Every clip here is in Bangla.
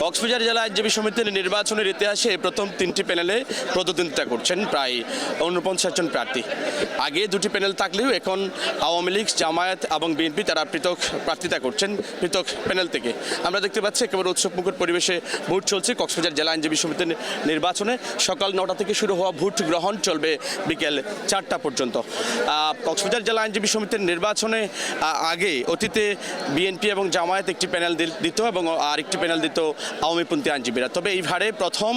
কক্সবাজার জেলা আইনজীবী সমিতির নির্বাচনের ইতিহাসে প্রথম 3টি প্যানেলে প্রতিদ্বন্দ্বিতা করছেন প্রায় 49 জন প্রার্থী। আগে 2টি প্যানেল থাকলেও এখন আওয়ামী লীগ, জামায়াত এবং বিএনপি তারা পৃথক প্রার্থিতা করছেন পৃথক প্যানেল থেকে। আমরা দেখতে পাচ্ছি একেবারে উৎসবমুখর পরিবেশে ভোট চলছে কক্সবাজার জেলা আইনজীবী সমিতির নির্বাচনে। সকাল 9টা থেকে শুরু হওয়া ভোট গ্রহণ চলবে বিকেল 4টা পর্যন্ত। কক্সবাজার জেলা আইনজীবী সমিতির নির্বাচনে আগে অতীতে বিএনপি এবং জামায়াত একটি প্যানেল দিত এবং আরেকটি প্যানেল দিত আওয়ামীপন্থী আইনজীবীরা। তবে এইবারে প্রথম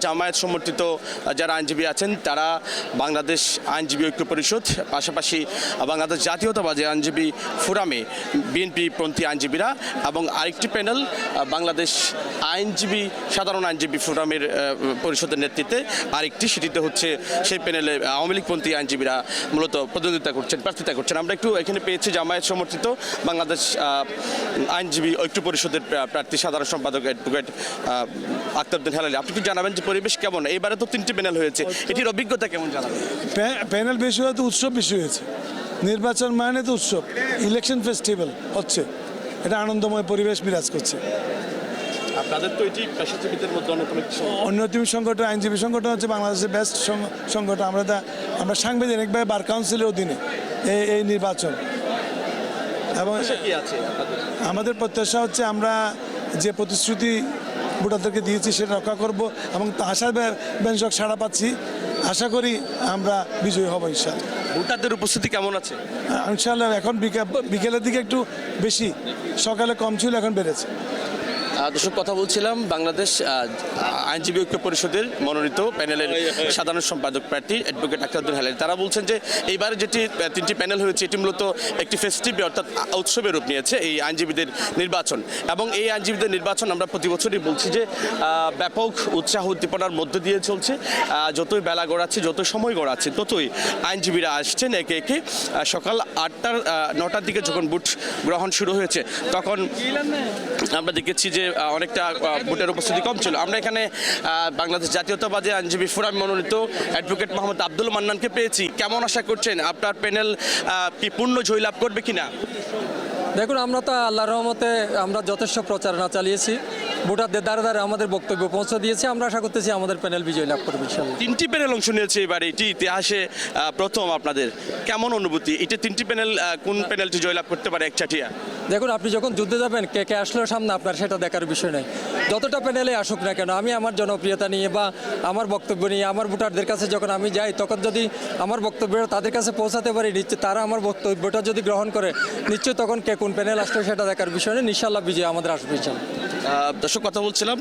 জামায়াত সমর্থিত যারা আইনজীবী আছেন তারা বাংলাদেশ আইনজীবী ঐক্য পরিষদ, পাশাপাশি বাংলাদেশ জাতীয়তাবাদী আইনজীবী ফোরামে বিএনপিপন্থী আইনজীবীরা এবং আরেকটি প্যানেল বাংলাদেশ আইনজীবী সাধারণ আইনজীবী ফোরামের পরিষদের নেতৃত্বে আরেকটি, সেটিতে হচ্ছে সেই প্যানেলে আওয়ামী লীগপন্থী আইনজীবীরা মূলত প্রতিদ্বন্দ্বিতা করছেন, প্রার্থিতা করছেন। আমরা একটু এখানে পেয়েছি জামায়াত সমর্থিত বাংলাদেশ আইনজীবী ঐক্য পরিষদের প্রার্থী সাধারণ সম্পাদক অ্যাডভোকেট আক্তার উদ্দিন হেলালি। আপনি কি জানাবেন যে পরিবেশ কেমন? এবারে তো 3টি প্যানেল হয়েছে, এটির অভিজ্ঞতা কেমন জানাবেন? প্যানেল বেশি হয়তো উৎসব বেশি হয়েছে। নির্বাচন মানে তো উৎসব, ইলেকশন ফেস্টিভ্যাল হচ্ছে, এটা আনন্দময় পরিবেশ বিরাজ করছে। আপনাদের তো এটি পেশাজীবীদের মধ্যে অন্যতম সংগঠন আইনজীবী সংগঠন হচ্ছে বাংলাদেশের বেস্ট সংগঠন। আমরা সাংবিধানিকভাবে বার কাউন্সিলের অধীনে এই নির্বাচন, এবং আমাদের প্রত্যাশা হচ্ছে আমরা যে প্রতিশ্রুতি ভোটারদেরকে দিয়েছি সেটা রক্ষা করব এবং আশার ব্যঞ্জক সাড়া পাচ্ছি। আশা করি আমরা বিজয়ী হব ইনশাআল্লাহ। ভোটারদের উপস্থিতি কেমন আছে? ইনশাআল্লাহ এখন বিকেলের দিকে একটু বেশি, সকালে কম ছিল, এখন বেড়েছে। দর্শক, কথা বলছিলাম বাংলাদেশ আইনজীবী ঐক্য পরিষদের মনোনীত প্যানেলের সাধারণ সম্পাদক প্রার্থী অ্যাডভোকেট আক্তার উদ্দিন হেলালি। তারা বলছেন যে এইবারে যেটি 3টি প্যানেল হয়েছে এটি মূলত একটি ফেস্টিভ অর্থাৎ উৎসবের রূপ নিয়েছে এই আইনজীবীদের নির্বাচন। এবং এই আইনজীবীদের নির্বাচন আমরা প্রতি বছরই বলছি যে ব্যাপক উৎসাহ উদ্দীপনার মধ্য দিয়ে চলছে। যতই বেলা গড়াচ্ছে, যত সময় গড়াচ্ছে, ততই আইনজীবীরা আসছেন একে একে। সকাল 9টার দিকে যখন ভোট গ্রহণ শুরু হয়েছে তখন আমরা দেখেছি যে অনেকটা ভোটের উপস্থিতি কম ছিল। আমরা এখানে বাংলাদেশ জাতীয়তাবাদী আইনজীবী ফোরাম মনোনীত অ্যাডভোকেট মোহাম্মদ আব্দুল মান্নানকে পেয়েছি। কেমন আশা করছেন? আপনার প্যানেল কি পূর্ণ জয়লাভ করবে কিনা? দেখুন, আমরা তো আল্লাহর রহমতে আমরা যথেষ্ট প্রচারণা চালিয়েছি, ভোটারদের দ্বারা দ্বারা আমাদের বক্তব্য পৌঁছে দিয়েছি। আমরা আশা করতেছি আমাদের প্যানেল বিজয় লাভ করবে ইনশাআল্লাহ। 3টি প্যানেল অংশ নিয়েছে এবার, এটি ইতিহাসে প্রথম। আপনাদের কেমন অনুভূতি? এটা 3টি প্যানেল, কোন প্যানেলটি জয়লাভ করতে পারে একচাটিয়া? দেখুন, আপনি যখন যুদ্ধে যাবেন কে কে আসলো সামনে, আপনার সেটা দেখার বিষয় নয়। যতটা প্যানেলে আসুক না কেন, আমি আমার জনপ্রিয়তা নিয়ে বা আমার বক্তব্য নিয়ে আমার ভোটারদের কাছে যখন আমি যাই, তখন যদি আমার বক্তব্যটা তাদের কাছে পৌঁছাতে পারি, নিশ্চয় তারা আমার বক্তব্যটা যদি গ্রহণ করে, নিশ্চয়ই তখন কে কোন প্যানেল আসলো সেটা দেখার বিষয় নেই। ইনশাআল্লাহ বিজয় আমাদের আসবে ইনশাআল্লাহ। দর্শক, কথা বলছিলাম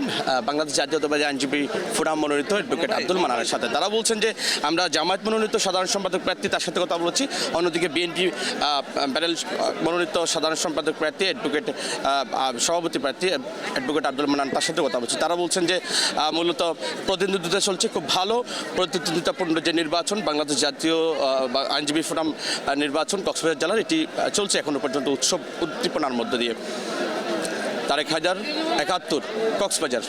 বাংলাদেশ জাতীয়তাবাদী আইনজীবী ফোরাম মনোনীত অ্যাডভোকেট আব্দুল মান্নানের সাথে। তারা বলছেন যে আমরা জামায়াত মনোনীত সাধারণ সম্পাদক প্রার্থী তার সাথে কথা বলেছি, অন্যদিকে বিএনপি প্যানেল মনোনীত সাধারণ সম্পাদক প্রার্থী অ্যাডভোকেট সভাপতি প্রার্থী অ্যাডভোকেট আব্দুল মান্নান তার সাথে কথা বলছি। তারা বলছেন যে মূলত প্রতিদ্বন্দ্বিতা চলছে, খুব ভালো প্রতিদ্বন্দ্বিতাপূর্ণ যে নির্বাচন বাংলাদেশ জাতীয় আইনজীবী ফোরাম নির্বাচন কক্সবাজার জেলার, এটি চলছে এখনো পর্যন্ত উৎসব উদ্দীপনার মধ্য দিয়ে। তারেক হায়দার, 71, কক্সবাজার।